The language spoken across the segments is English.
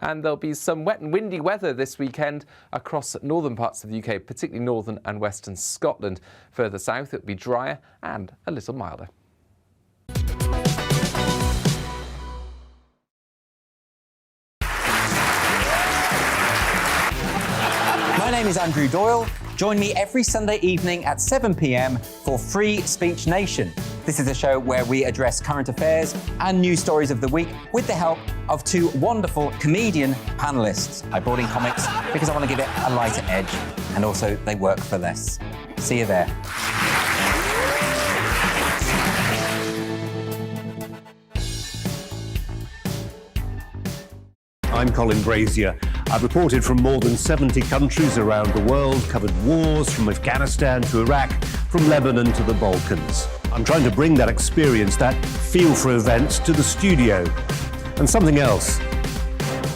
and there'll be some wet and windy weather this weekend across northern parts of the UK, particularly northern and western Scotland. Further south, it'll be drier and a little milder. My name is Andrew Doyle. Join me every Sunday evening at 7 p.m. for Free Speech Nation. This is a show where we address current affairs and news stories of the week with the help of two wonderful comedian panellists. I brought in comics because I want to give it a lighter edge, and also they work for less. See you there. I'm Colin Brazier. I've reported from more than 70 countries around the world, covered wars from Afghanistan to Iraq, from Lebanon to the Balkans. I'm trying to bring that experience, that feel for events, to the studio. And something else.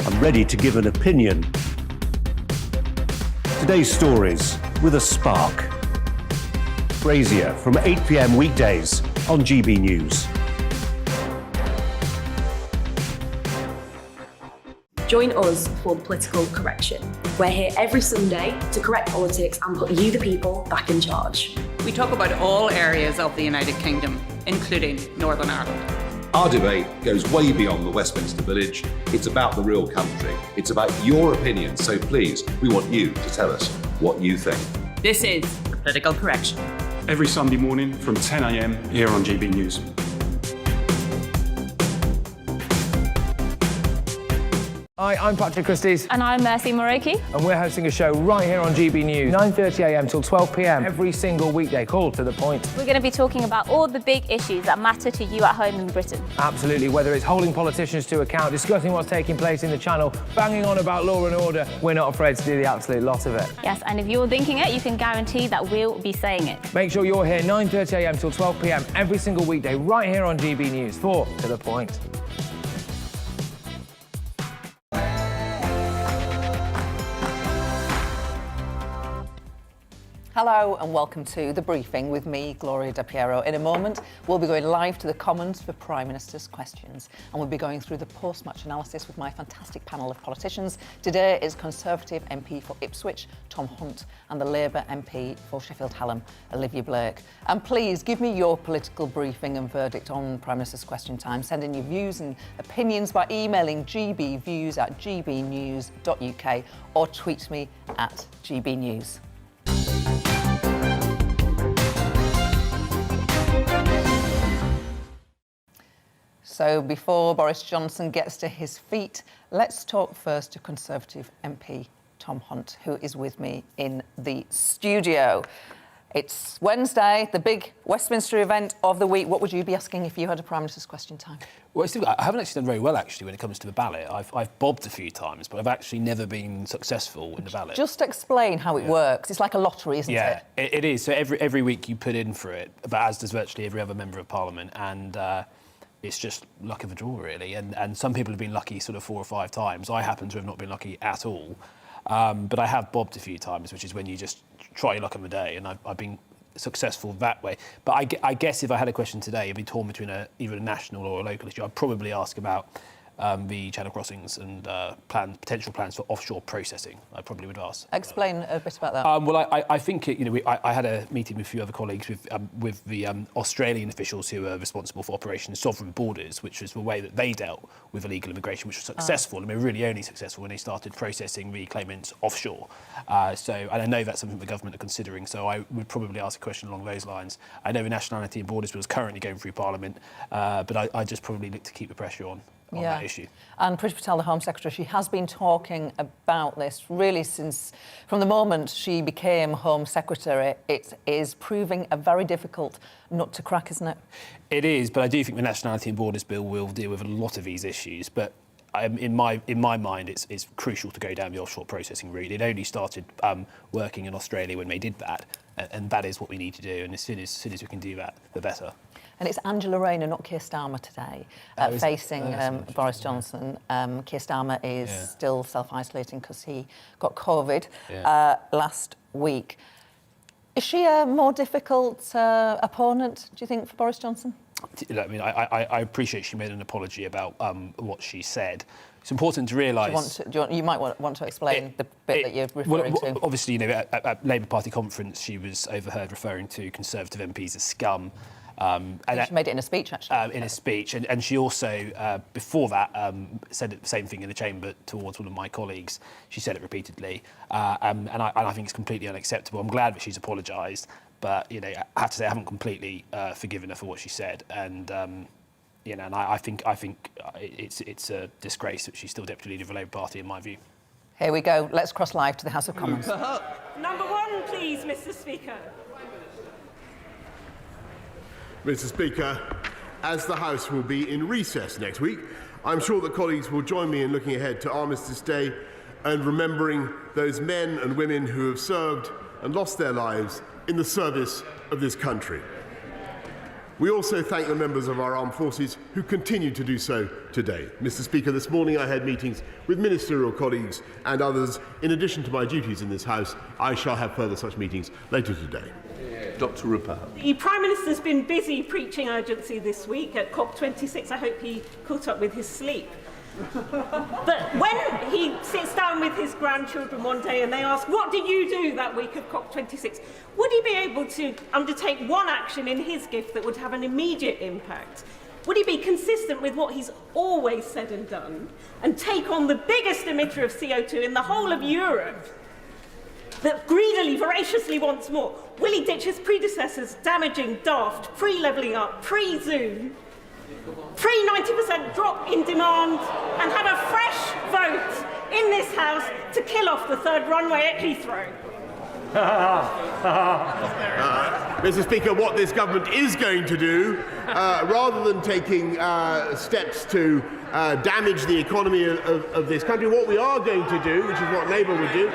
I'm ready to give an opinion. Today's stories with a spark. Brazier from 8 p.m. weekdays on GB News. Join us for Political Correction. We're here every Sunday to correct politics and put you, the people, back in charge. We talk about all areas of the United Kingdom, including Northern Ireland. Our debate goes way beyond the Westminster Village. It's about the real country. It's about your opinion. So please, we want you to tell us what you think. This is Political Correction. Every Sunday morning from 10 a.m. here on GB News. Hi, I'm Patrick Christie's. And I'm Mercy Moroki. And we're hosting a show right here on GB News, 9:30 a.m. till 12 p.m. every single weekday, called To The Point. We're going to be talking about all the big issues that matter to you at home in Britain. Absolutely, whether it's holding politicians to account, discussing what's taking place in the Channel, banging on about law and order, we're not afraid to do the absolute lot of it. Yes, and if you're thinking it, you can guarantee that we'll be saying it. Make sure you're here 9:30 a.m. till 12 p.m. every single weekday, right here on GB News for To The Point. Hello and welcome to The Briefing with me, Gloria de Piero. In a moment, we'll be going live to the Commons for Prime Minister's questions, and we'll be going through the post-match analysis with my fantastic panel of politicians. Today is Conservative MP for Ipswich, Tom Hunt, and the Labour MP for Sheffield Hallam, Olivia Blake. And please give me your political briefing and verdict on Prime Minister's question time. Send in your views and opinions by emailing gbviews@gbnews.uk or tweet me at gbnews. So before Boris Johnson gets to his feet, let's talk first to Conservative MP Tom Hunt, who is with me in the studio. It's Wednesday, the big Westminster event of the week. What would you be asking if you had a Prime Minister's question time? Well, I haven't actually done very well, actually, when it comes to the ballot. I've bobbed a few times, but I've actually never been successful in the ballot. Just explain how it works. It's like a lottery, isn't it? Yeah, it is. So every week you put in for it, but as does virtually every other member of Parliament, and it's just luck of the draw, really. And some people have been lucky sort of 4 or 5 times. I happen to have not been lucky at all. But I have bobbed a few times, which is when you just try your luck on the day, and I've been successful that way. But I guess if I had a question today, it'd be torn between either a national or a local issue. I'd probably ask about the channel crossings and potential plans for offshore processing. I probably would ask. Explain a bit about that. Well, I think I had a meeting with a few other colleagues with the Australian officials who are responsible for Operation Sovereign Borders, which was the way that they dealt with illegal immigration, which was successful. And they were really only successful when they started processing the claimants offshore. And I know that's something the government are considering. So I would probably ask a question along those lines. I know the Nationality and Borders Bill is currently going through Parliament, but I just probably look to keep the pressure on that issue. And Priti Patel, the Home Secretary, she has been talking about this really from the moment she became Home Secretary. It is proving a very difficult nut to crack, isn't it? It is, but I do think the Nationality and Borders Bill will deal with a lot of these issues. But in my mind, it's crucial to go down the offshore processing route. It only started working in Australia when they did that, and that is what we need to do. And as soon as we can do that, the better. And it's Angela Rayner, not Keir Starmer today, facing Boris Johnson. Keir Starmer is still self-isolating because he got COVID last week. Is she a more difficult opponent, do you think, for Boris Johnson? I mean, I appreciate she made an apology about what she said. It's important to realise... You might want to explain the bit that you're referring to. Obviously, you know, at Labour Party conference, she was overheard referring to Conservative MPs as scum. And she made it in a speech, actually. In a speech. And she also, before that, said the same thing in the chamber towards one of my colleagues. She said it repeatedly. And I think it's completely unacceptable. I'm glad that she's apologised. But, you know, I have to say I haven't completely forgiven her for what she said. And, you know, and I think it's a disgrace that she's still Deputy Leader of the Labour Party, in my view. Here we go. Let's cross live to the House of Commons. Number 1, please, Mr. Speaker. Mr. Speaker, as the House will be in recess next week, I'm sure that colleagues will join me in looking ahead to Armistice Day and remembering those men and women who have served and lost their lives in the service of this country. We also thank the members of our armed forces who continue to do so today. Mr. Speaker, this morning I had meetings with ministerial colleagues and others. In addition to my duties in this House, I shall have further such meetings later today. Dr. Rupert. The Prime Minister's been busy preaching urgency this week at COP26. I hope he caught up with his sleep. But when he sits down with his grandchildren one day and they ask, what did you do that week of COP26? Would he be able to undertake one action in his gift that would have an immediate impact? Would he be consistent with what he's always said and done and take on the biggest emitter of CO2 in the whole of Europe that greedily, voraciously wants more? Will he ditch his predecessors, damaging, daft, pre-levelling up, pre-Zoom, pre-90% drop in demand, and have a fresh vote in this House to kill off the third runway at Heathrow? Mr. Speaker, what this government is going to do, rather than taking steps to damage the economy of this country, what we are going to do, which is what Labour would do,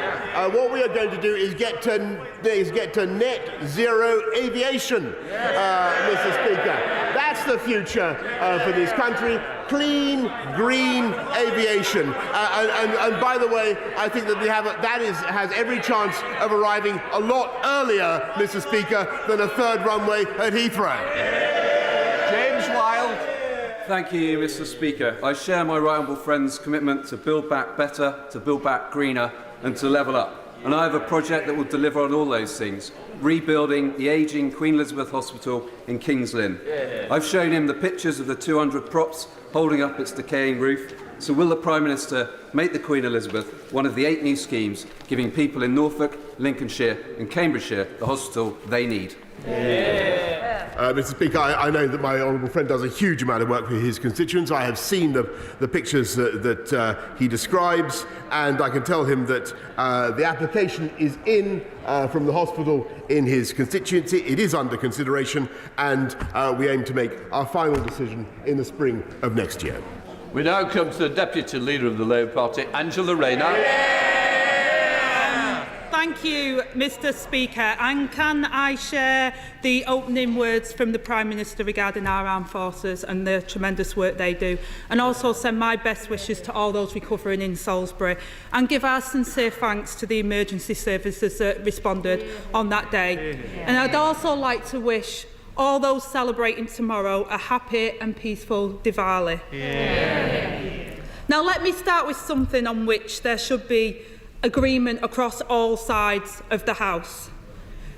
what we are going to do is get to net zero aviation, Mr. Speaker. That's the future for this country. Clean, green aviation. And by the way, I think that has every chance of arriving a lot earlier, Mr. Speaker, than a third runway at Heathrow. James Wilde. Thank you, Mr. Speaker. I share my right honourable friend's commitment to build back better, to build back greener, and to level up. And I have a project that will deliver on all those things, rebuilding the ageing Queen Elizabeth Hospital in King's Lynn. I've shown him the pictures of the 200 props holding up its decaying roof. So will the Prime Minister make the Queen Elizabeth one of the 8 new schemes giving people in Norfolk, Lincolnshire and Cambridgeshire the hospital they need? Mr. Speaker, I know that my honourable friend does a huge amount of work for his constituents. I have seen the pictures that he describes, and I can tell him that the application is in from the hospital in his constituency. It is under consideration, and we aim to make our final decision in the spring of next year. We now come to the Deputy Leader of the Labour Party, Angela Rayner. Thank you, Mr. Speaker. And can I share the opening words from the Prime Minister regarding our armed forces and the tremendous work they do, and also send my best wishes to all those recovering in Salisbury, and give our sincere thanks to the emergency services that responded on that day. And I'd also like to wish all those celebrating tomorrow a happy and peaceful Diwali. Now, let me start with something on which there should be agreement across all sides of the House.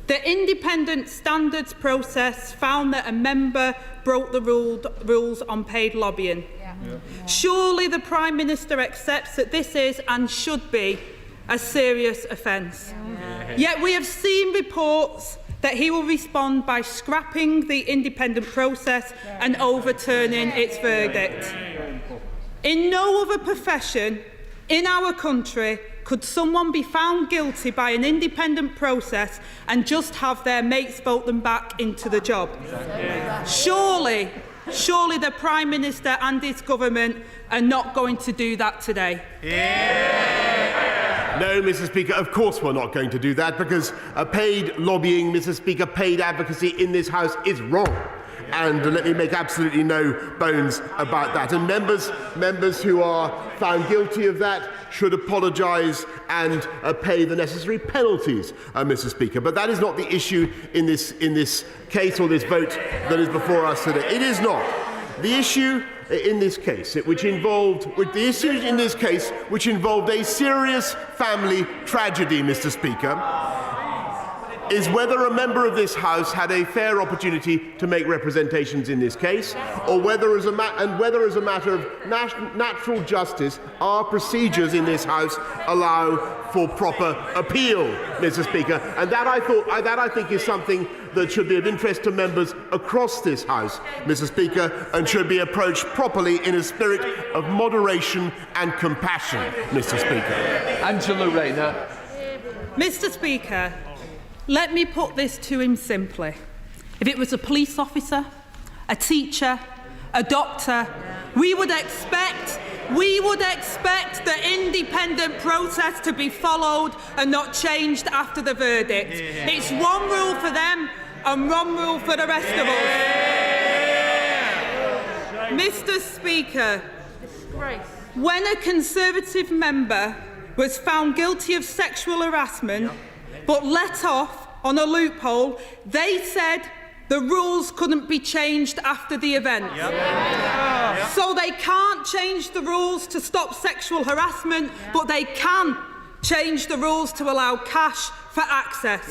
The independent standards process found that a member broke the rules on paid lobbying. Surely the Prime Minister accepts that this is and should be a serious offence. Yet we have seen reports that he will respond by scrapping the independent process and overturning its verdict. In no other profession in our country could someone be found guilty by an independent process and just have their mates vote them back into the job. Surely the Prime Minister and his government are not going to do that today. No, Mr. Speaker, of course we're not going to do that, because paid lobbying, Mr. Speaker, paid advocacy in this House is wrong. and let me make absolutely no bones about that. And members who are found guilty of that should apologise and pay the necessary penalties, Mr. Speaker. But that is not the issue in this case or this vote that is before us today. It is not. The issue in this case, which involved a serious family tragedy, Mr. Speaker, is whether a member of this House had a fair opportunity to make representations in this case, or whether as a matter of natural justice, our procedures in this House allow for proper appeal, Mr. Speaker. And that I think is something that should be of interest to members across this House, Mr. Speaker, and should be approached properly in a spirit of moderation and compassion, Mr. Speaker. Angela Rayner. Mr. Speaker, let me put this to him simply. If it was a police officer, a teacher, a doctor, we would expect the independent process to be followed and not changed after the verdict. It's one rule for them and one rule for the rest of us. Mr. Speaker, when a Conservative member was found guilty of sexual harassment but let off on a loophole, they said the rules couldn't be changed after the event. So they can't change the rules to stop sexual harassment, but they can change the rules to allow cash for access.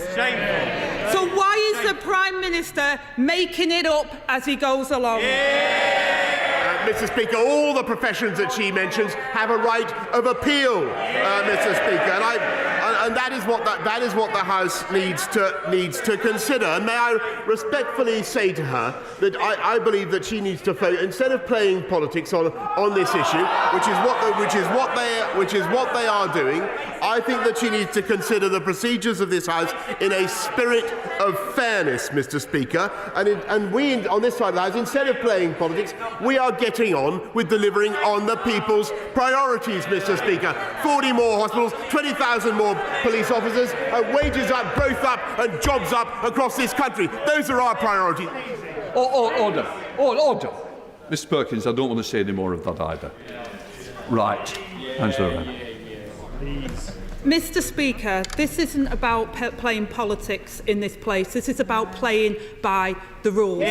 So why is the Prime Minister making it up as he goes along? Mr. Speaker, all the professions that she mentions have a right of appeal, Mr. Speaker, and that is what the House needs to consider. And may I respectfully say to her that I believe that she needs to focus, instead of playing politics on this issue, which is what they are doing. I think that she needs to consider the procedures of this House in a spirit of fairness, Mr. Speaker. And we on this side of the House, instead of playing politics, we are getting on with delivering on the people's priorities, Mr. Speaker. 40 more hospitals, 20,000 more police officers, wages up, growth up, and jobs up across this country. Those are our priorities. Order. Mr. Perkins, I don't want to say any more of that either. Right. Angela Rayner. Mr. Speaker, this isn't about playing politics in this place. This is about playing by the rules.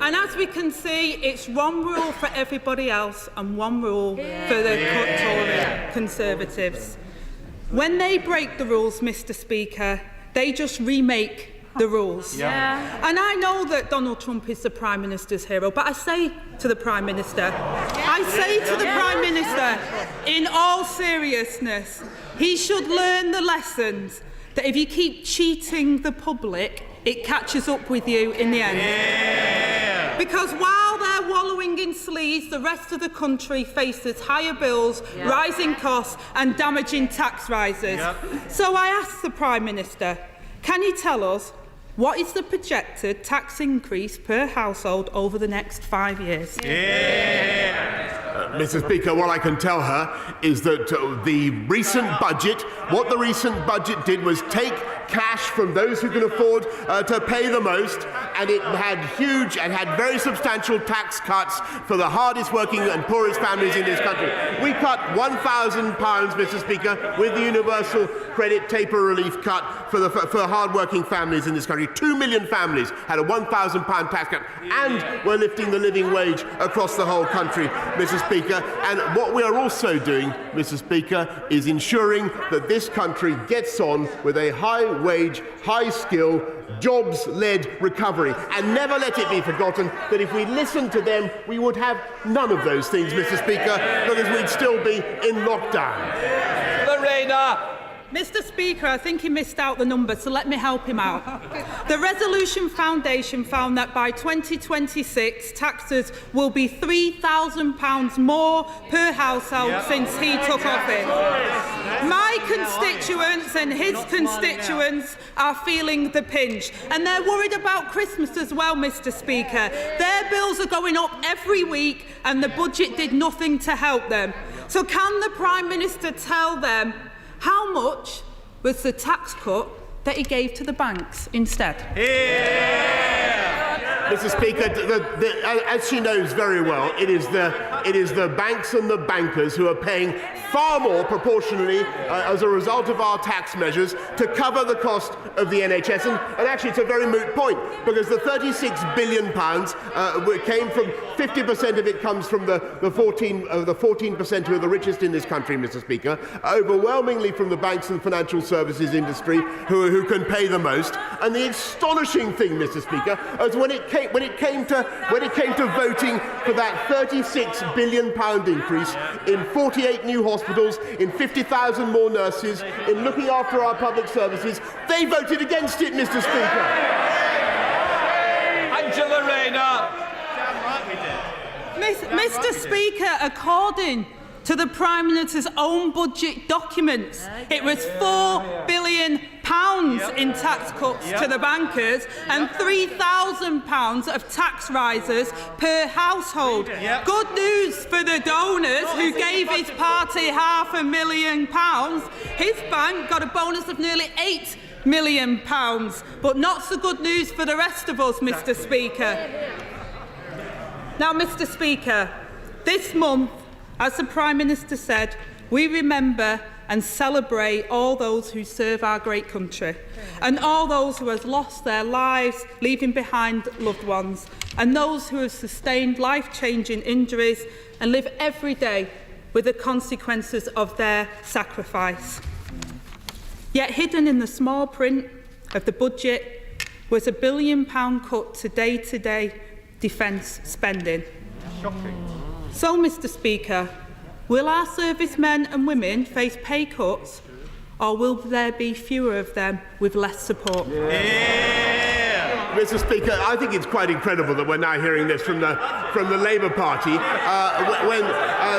And as we can see, it's one rule for everybody else and one rule for the Tory Conservatives. When they break the rules, Mr. Speaker, they just remake the rules. And I know that Donald Trump is the Prime Minister's hero, but I say to the Prime Minister, in all seriousness, he should learn the lessons that if you keep cheating the public, it catches up with you in the end. Because while they're wallowing in sleaze, the rest of the country faces higher bills, rising costs and damaging tax rises. So I ask the Prime Minister, can he tell us what is the projected tax increase per household over the next 5 years? Mr. Speaker, what I can tell her is that what the recent budget did was take cash from those who can afford to pay the most, and it had very substantial tax cuts for the hardest working and poorest families in this country. We cut £1,000, Mr. Speaker, with the universal credit taper relief cut for hard-working families in this country. 2 million families had a £1,000 tax cut, and we're lifting the living wage across the whole country, Mr. Speaker. And what we are also doing, Mr. Speaker, is ensuring that this country gets on with a high-wage, high-skill, jobs-led recovery. And never let it be forgotten that if we listened to them, we would have none of those things, Mr. Speaker, because we'd still be in lockdown. Lorena! Mr. Speaker, I think he missed out the number, so let me help him out. The Resolution Foundation found that by 2026, taxes will be £3,000 more per household since he took office. My constituents and his constituents are feeling the pinch, and they're worried about Christmas as well, Mr. Speaker. Their bills are going up every week, and the budget did nothing to help them. So can the Prime Minister tell them how much was the tax cut that he gave to the banks instead? Mr. Speaker, as she knows very well, it is the banks and the bankers who are paying far more proportionally as a result of our tax measures to cover the cost of the NHS. And actually, it's a very moot point, because the £36 billion came from 50% of it comes from the 14% who are the richest in this country, Mr. Speaker, overwhelmingly from the banks and financial services industry who can pay the most. And the astonishing thing, Mr. Speaker, is when it came to voting for that £36 billion increase in 48 new hospitals, in 50,000 more nurses, in looking after our public services, they voted against it, Mr. Speaker. Angela Rayner. Mr. Speaker, according to the Prime Minister's own budget documents, it was £4 billion in tax cuts to the bankers and £3,000 of tax rises per household. Good news for the donors who gave his party £500,000. His bank got a bonus of nearly £8 million, but not so good news for the rest of us, Mr. Speaker. Now, Mr. Speaker, this month, as the Prime Minister said, we remember and celebrate all those who serve our great country and all those who have lost their lives, leaving behind loved ones, and those who have sustained life-changing injuries and live every day with the consequences of their sacrifice. Yet hidden in the small print of the budget was a £1 billion cut to day-to-day defence spending. Shocking. So, Mr. Speaker, will our servicemen and women face pay cuts, or will there be fewer of them with less support? Mr. Speaker, I think it's quite incredible that we're now hearing this from the Labour Party when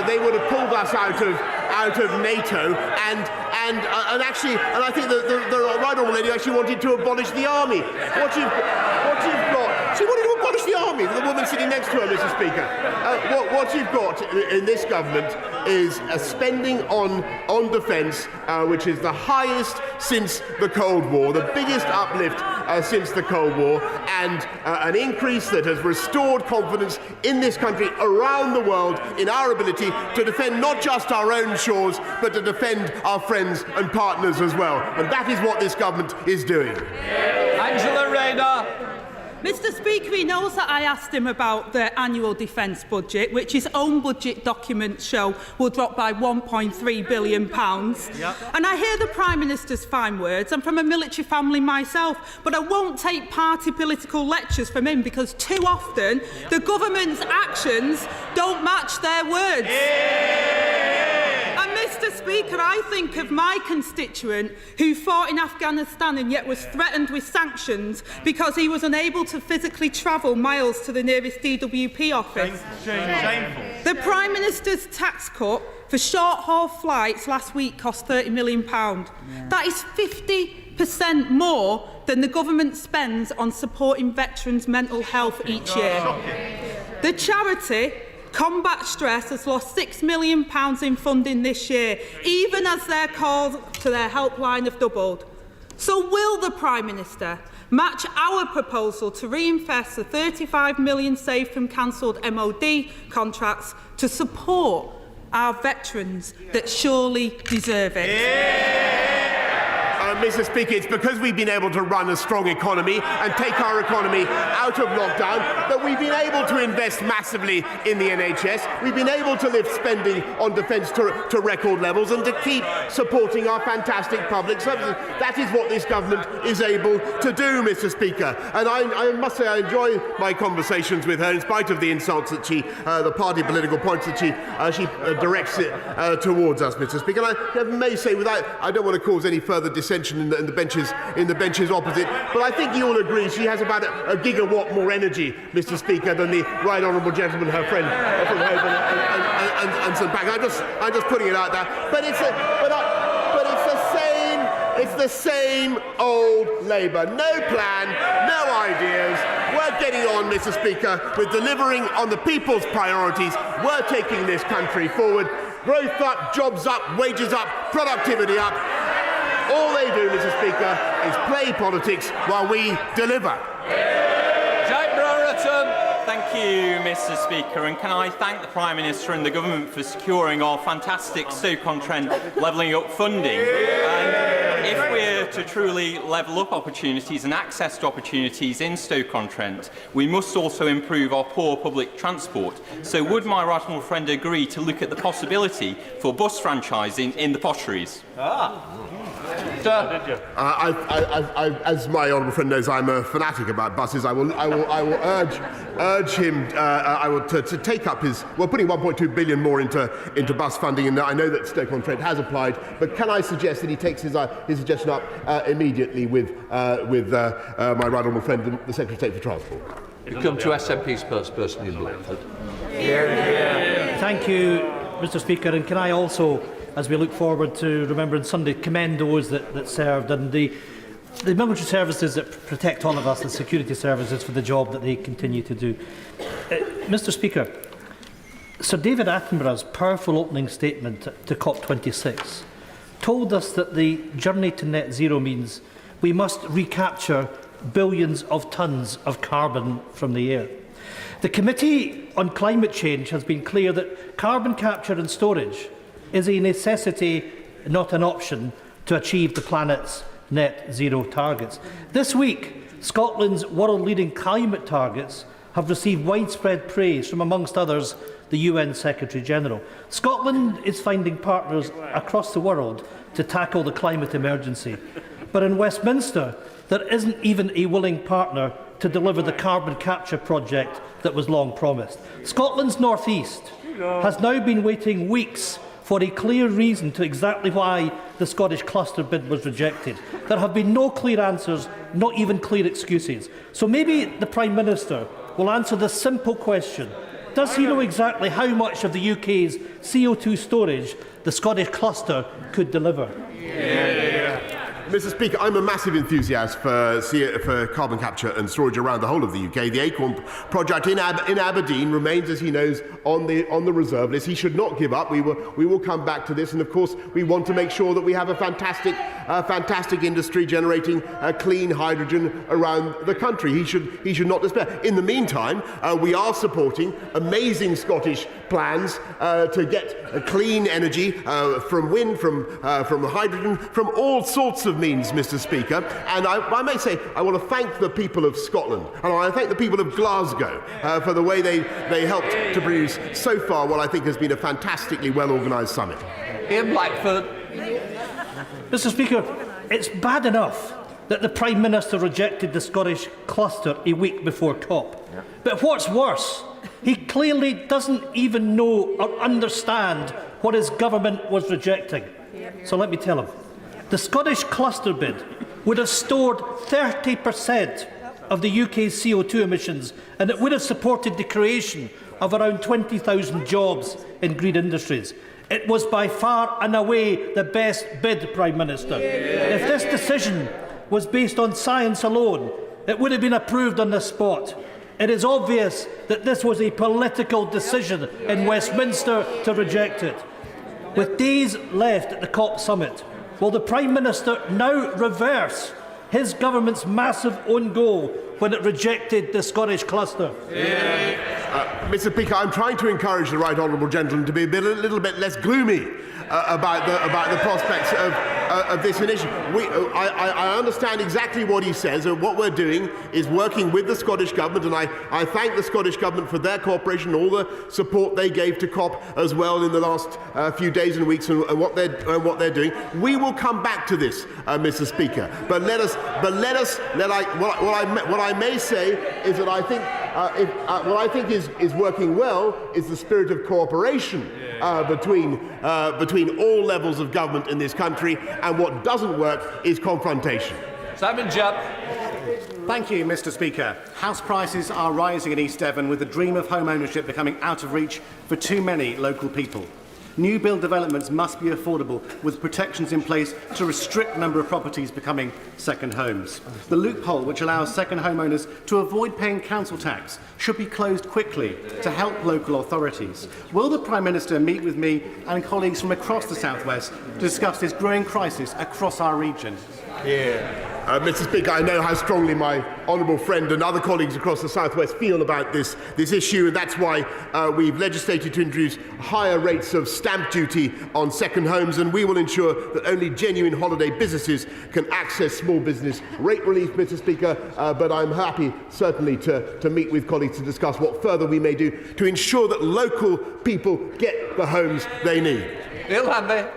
they would have pulled us out of NATO and I think the right honourable lady actually wanted to abolish the army. What you've got, she wanted to abolish the army. The woman sitting next to her, Mr. Speaker. What you've got in this government is a spending on defence, which is the highest since the Cold War, the biggest uplift since the Cold War, and an increase that has restored confidence in this country around the world in our ability to defend not just our own shores, but to defend our friends and partners as well. And that is what this government is doing. Angela Rayner. Mr. Speaker, he knows that I asked him about the annual defence budget, which his own budget documents show will drop by £1.3 billion. And I hear the Prime Minister's fine words. I'm from a military family myself, but I won't take party political lectures from him, because too often the government's actions don't match their words. Mr. Speaker, I think of my constituent who fought in Afghanistan and yet was threatened with sanctions because he was unable to physically travel miles to the nearest DWP office. Shameful. The Prime Minister's tax cut for short-haul flights last week cost £30 million. That is 50% more than the government spends on supporting veterans' mental health each year. The charity Combat Stress has lost £6 million in funding this year, even as their calls to their helpline have doubled. So will the Prime Minister match our proposal to reinvest the £35 million saved from cancelled MOD contracts to support our veterans that surely deserve it? Mr. Speaker, it's because we've been able to run a strong economy and take our economy out of lockdown that we've been able to invest massively in the NHS. We've been able to lift spending on defence to record levels and to keep supporting our fantastic public services. That is what this government is able to do, Mr. Speaker. And I must say I enjoy my conversations with her in spite of the insults that the party political points that she directs it towards us, Mr. Speaker. And I may say, I don't want to cause any further dissension in the benches opposite, but I think you all agree she has about a gigawatt more energy, Mr. Speaker, than the right honourable gentleman, her friend from Holborn and St Pancras. I'm just putting it out there, but it's the same old Labour. No plan, no ideas. We're getting on, Mr. Speaker, with delivering on the people's priorities. We're taking this country forward. Growth up, jobs up, wages up, productivity up. All they do, Mr. Speaker, is play politics while we deliver. Jack Brown you, Mr. Speaker, and can I thank the Prime Minister and the Government for securing our fantastic Stoke-on-Trent levelling up funding. And if we're to truly level up opportunities and access to opportunities in Stoke-on-Trent, we must also improve our poor public transport. So would my right honourable friend agree to look at the possibility for bus franchising in the potteries? As my honourable friend knows, I'm a fanatic about buses. I will urge him. To take up his. We're putting 1.2 billion more into bus funding, and I know that Stoke-on-Trent has applied. But can I suggest that he takes his suggestion up immediately with my right honourable friend, the Secretary of State for Transport? You come to SNP's spokesperson in Blandford. Thank you, Mr. Speaker, and can I also, as we look forward to Remembrance Sunday, commend those that served and the military services that protect all of us, the security services, for the job that they continue to do. Mr. Speaker, Sir David Attenborough's powerful opening statement to COP26 told us that the journey to net zero means we must recapture billions of tonnes of carbon from the air. The Committee on Climate Change has been clear that carbon capture and storage is a necessity, not an option, to achieve the planet's net zero targets. This week, Scotland's world-leading climate targets have received widespread praise from, amongst others, the UN Secretary-General. Scotland is finding partners across the world to tackle the climate emergency. But in Westminster, there isn't even a willing partner to deliver the carbon capture project that was long promised. Scotland's North East has now been waiting weeks for a clear reason to exactly why the Scottish cluster bid was rejected. There have been no clear answers, not even clear excuses. So maybe the Prime Minister will answer the simple question: does he know exactly how much of the UK's CO2 storage the Scottish cluster could deliver? Mr. Speaker, I'm a massive enthusiast for carbon capture and storage around the whole of the UK. The Acorn project in Aberdeen remains, as he knows, on the reserve list. He should not give up. We will come back to this, and of course, we want to make sure that we have a fantastic industry generating clean hydrogen around the country. He should not despair. In the meantime, we are supporting amazing Scottish plans to get clean energy from wind, from hydrogen, from all sorts of means, Mr. Speaker. And I may say, I want to thank the people of Scotland, and I want to thank the people of Glasgow for the way they helped to produce so far what I think has been a fantastically well-organised summit. Ian Blackford. Mr. Speaker, it's bad enough that the Prime Minister rejected the Scottish cluster a week before COP. But what's worse, he clearly doesn't even know or understand what his government was rejecting. So let me tell him. The Scottish cluster bid would have stored 30% of the UK's CO2 emissions, and it would have supported the creation of around 20,000 jobs in green industries. It was by far and away the best bid, Prime Minister. If this decision was based on science alone, it would have been approved on the spot. It is obvious that this was a political decision in Westminster to reject it. With days left at the COP summit, will the Prime Minister now reverse his government's massive own goal when it rejected the Scottish cluster? Mr. Speaker, I'm trying to encourage the right honourable gentleman to be a little bit less gloomy about the prospects of this initiative. I understand exactly what he says, and what we're doing is working with the Scottish Government, and I thank the Scottish Government for their cooperation, all the support they gave to COP as well in the last few days and weeks, and what they're doing. We will come back to this, Mr. Speaker. But what I may say is that I think what I think is working well is the spirit of cooperation between all levels of government in this country, and what doesn't work is confrontation. Simon Jupp. Thank you, Mr. Speaker. House prices are rising in East Devon, with the dream of home ownership becoming out of reach for too many local people. New build developments must be affordable, with protections in place to restrict the number of properties becoming second homes. The loophole which allows second homeowners to avoid paying council tax should be closed quickly to help local authorities. Will the Prime Minister meet with me and colleagues from across the South West to discuss this growing crisis across our region? Mr. Speaker, I know how strongly my honourable friend and other colleagues across the South West feel about this issue, and that's why we've legislated to introduce higher rates of stamp duty on second homes, and we will ensure that only genuine holiday businesses can access small business rate relief, Mr. Speaker, but I'm happy certainly to meet with colleagues to discuss what further we may do to ensure that local people get the homes they need. Bill Hanby.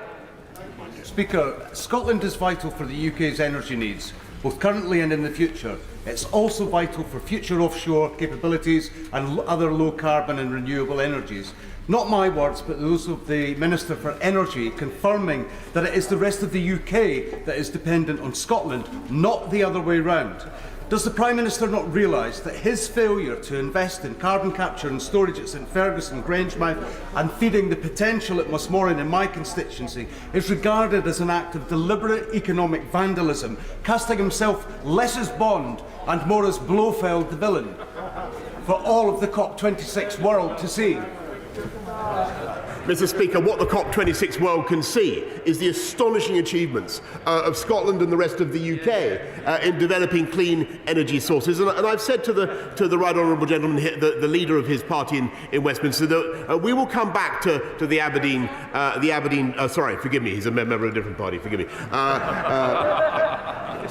Speaker, Scotland is vital for the UK's energy needs, both currently and in the future. It's also vital for future offshore capabilities and other low-carbon and renewable energies. Not my words, but those of the Minister for Energy, confirming that it is the rest of the UK that is dependent on Scotland, not the other way round. Does the Prime Minister not realise that his failure to invest in carbon capture and storage at St Ferguson, Grangemouth and feeding the potential at Musmoran in my constituency is regarded as an act of deliberate economic vandalism, casting himself less as Bond and more as Blofeld the villain for all of the COP26 world to see? Mr. Speaker, what the COP26 world can see is the astonishing achievements of Scotland and the rest of the UK in developing clean energy sources. And I've said to the right honourable gentleman here, the leader of his party in Westminster, that we will come back to the Aberdeen. Sorry, forgive me, he's a member of a different party. Forgive me.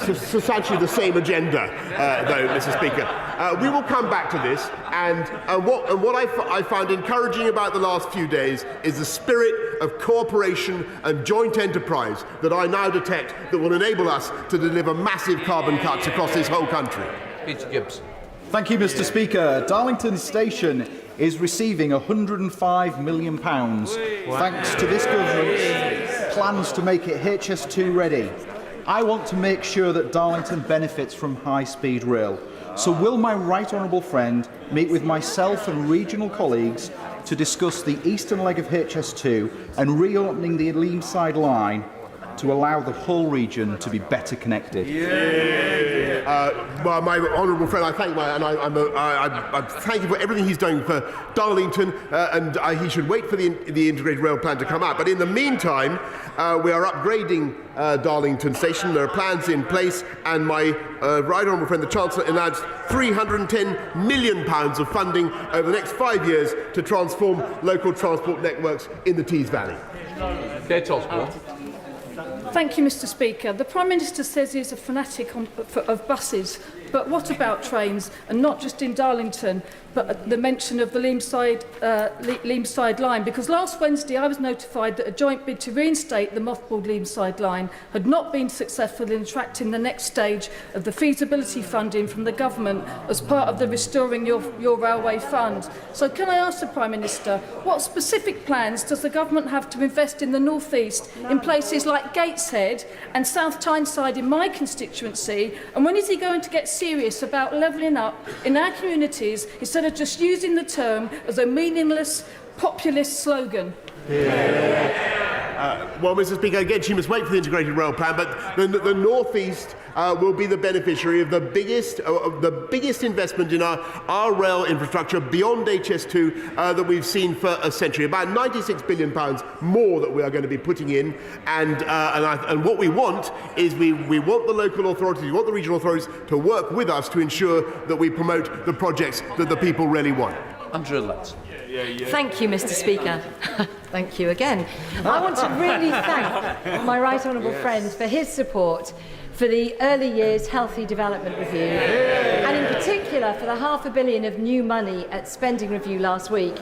It's actually the same agenda, though, Mr. Speaker. We will come back to this, and what I found encouraging about the last few days is the spirit of cooperation and joint enterprise that I now detect that will enable us to deliver massive carbon cuts across this whole country. Peter Gibbs. Thank you, Mr. Speaker. Darlington Station is receiving £105 million thanks to this government's plans to make it HS2 ready. I want to make sure that Darlington benefits from high-speed rail. So will my right honourable friend meet with myself and regional colleagues to discuss the eastern leg of HS2 and reopening the Leamside line to allow the whole region to be better connected? Well, my honourable friend, I thank you for everything he's doing for Darlington, and he should wait for the integrated rail plan to come out. But in the meantime, we are upgrading Darlington Station. There are plans in place, and my right honourable friend, the Chancellor, announced £310 million of funding over the next 5 years to transform local transport networks in the Tees Valley. Thank you, Mr. Speaker. The Prime Minister says he's a fanatic of buses, but what about trains, and not just in Darlington, but the mention of the Leamside line? Because last Wednesday I was notified that a joint bid to reinstate the mothballed Leamside line had not been successful in attracting the next stage of the feasibility funding from the government as part of the Restoring Your Railway Fund. So can I ask the Prime Minister, what specific plans does the government have to invest in the North East, in places like Gateshead and South Tyneside in my constituency, and when is he going to get serious about levelling up in our communities instead of just using the term as a meaningless populist slogan? Well, Mr. Speaker, again, she must wait for the integrated rail plan, but the North East will be the beneficiary of the biggest investment in our rail infrastructure beyond HS2 that we've seen for a century. About £96 billion more that we are going to be putting in, and what we want is we want the local authorities, we want the regional authorities to work with us to ensure that we promote the projects that the people really want. Andrew Letts. Thank you, Mr. Speaker. Thank you again. I want to really thank my right honourable friend for his support for the Early Years Healthy Development Review, and in particular for the £500 million of new money at Spending Review last week.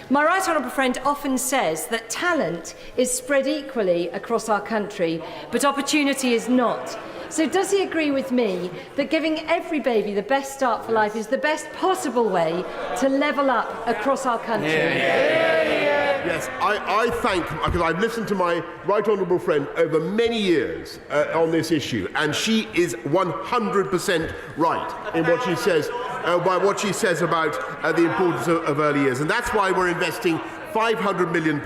My right honourable friend often says that talent is spread equally across our country, but opportunity is not. So does he agree with me that giving every baby the best start for life is the best possible way to level up across our country? Yes, I thank, because I've listened to my right honourable friend over many years on this issue, and she is 100% right in what she says, by what she says about the importance of early years. And that's why we're investing £500 million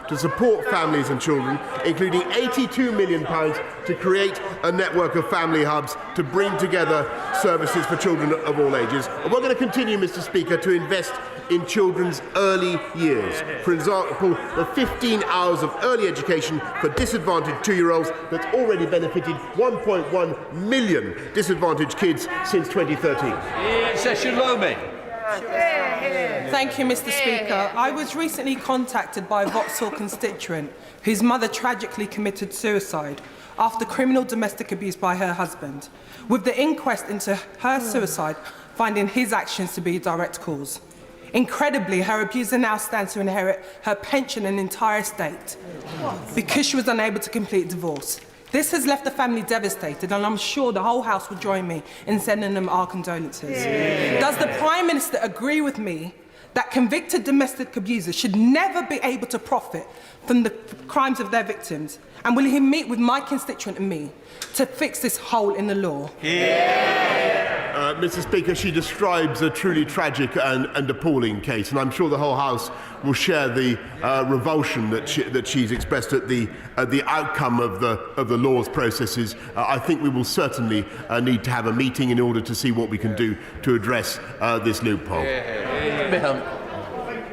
to support families and children, including £82 million to create a network of family hubs to bring together services for children of all ages. And we're going to continue, Mr. Speaker, to invest in children's early years. For example, the 15 hours of early education for disadvantaged 2-year-olds that's already benefited 1.1 million disadvantaged kids since 2013. Session Lomi. Thank you, Mr. Speaker. I was recently contacted by a Vauxhall constituent whose mother tragically committed suicide after criminal domestic abuse by her husband, with the inquest into her suicide finding his actions to be a direct cause. Incredibly, her abuser now stands to inherit her pension and entire estate because she was unable to complete divorce. This has left the family devastated, and I'm sure the whole House will join me in sending them our condolences. Does the Prime Minister agree with me that convicted domestic abusers should never be able to profit from the crimes of their victims? And will he meet with my constituent and me to fix this hole in the law? Mr. Speaker, she describes a truly tragic and appalling case, and I'm sure the whole House will share the revulsion that she's expressed at the outcome of the law's processes. I think we will certainly need to have a meeting in order to see what we can do to address this loophole.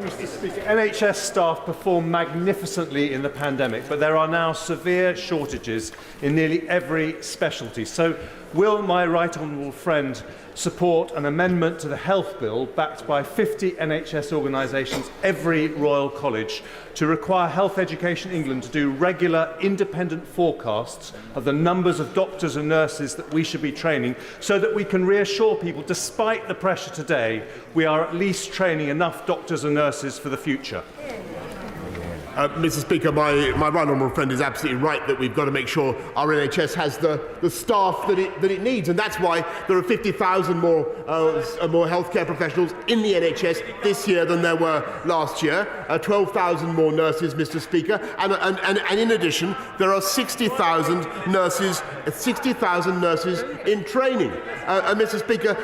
Mr. Speaker, NHS staff performed magnificently in the pandemic, but there are now severe shortages in nearly every specialty. So, will my right honourable friend support an amendment to the health bill backed by 50 NHS organisations, every Royal College, to require Health Education England to do regular independent forecasts of the numbers of doctors and nurses that we should be training, so that we can reassure people, despite the pressure today, we are at least training enough doctors and nurses for the future? Mr. Speaker, my right honourable friend is absolutely right that we've got to make sure our NHS has the staff that it needs, and that's why there are 50,000 more healthcare professionals in the NHS this year than there were last year. 12,000 more nurses, Mr. Speaker, and in addition, there are 60,000 nurses in training. And Mr. Speaker,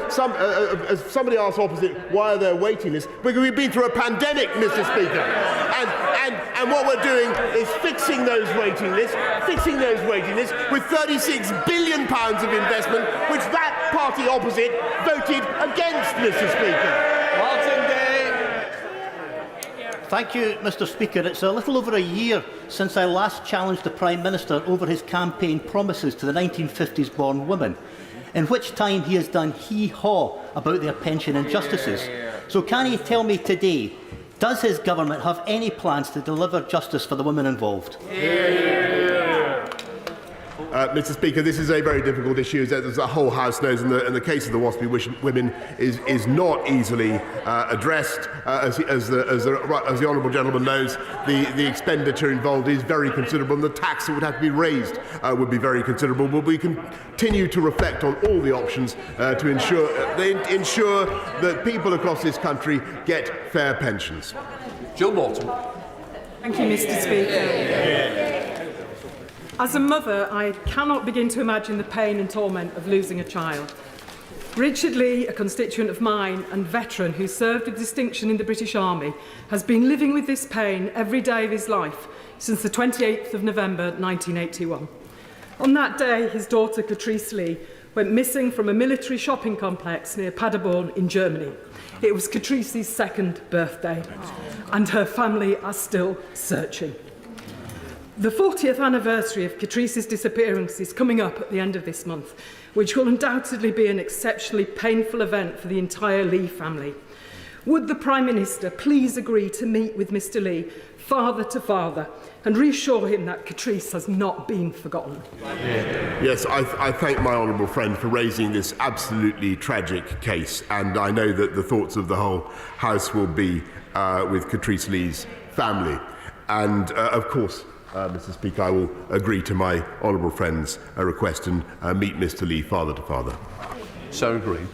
as somebody asked opposite, why are there waiting lists? Because we've been through a pandemic, Mr. Speaker, and what we're doing is fixing those waiting lists with £36 billion of investment, which that party opposite voted against, Mr. Speaker. Martin Day. Thank you, Mr. Speaker. It's a little over a year since I last challenged the Prime Minister over his campaign promises to the 1950s-born women, in which time he has done hee-haw about their pension injustices. So can he tell me today, does his government have any plans to deliver justice for the women involved? Mr. Speaker, this is a very difficult issue, as the whole House knows, and the case of the WASPI women is not easily addressed. As the honourable gentleman knows, the expenditure involved is very considerable, and the tax that would have to be raised would be very considerable. But we continue to reflect on all the options to ensure that people across this country get fair pensions. Jill Morton. Thank you, Mr. Speaker. As a mother, I cannot begin to imagine the pain and torment of losing a child. Richard Lee, a constituent of mine and veteran who served with distinction in the British Army, has been living with this pain every day of his life since the 28th of November 1981. On that day, his daughter Catrice Lee went missing from a military shopping complex near Paderborn in Germany. It was Catrice's second birthday, and her family are still searching. The 40th anniversary of Catrice's disappearance is coming up at the end of this month, which will undoubtedly be an exceptionally painful event for the entire Lee family. Would the Prime Minister please agree to meet with Mr. Lee, father to father, and reassure him that Catrice has not been forgotten? Yes, I thank my honourable friend for raising this absolutely tragic case, and I know that the thoughts of the whole House will be with Catrice Lee's family. And, of course, Mr. Speaker, I will agree to my honourable friend's request and meet Mr. Lee father to father. Sarah Green.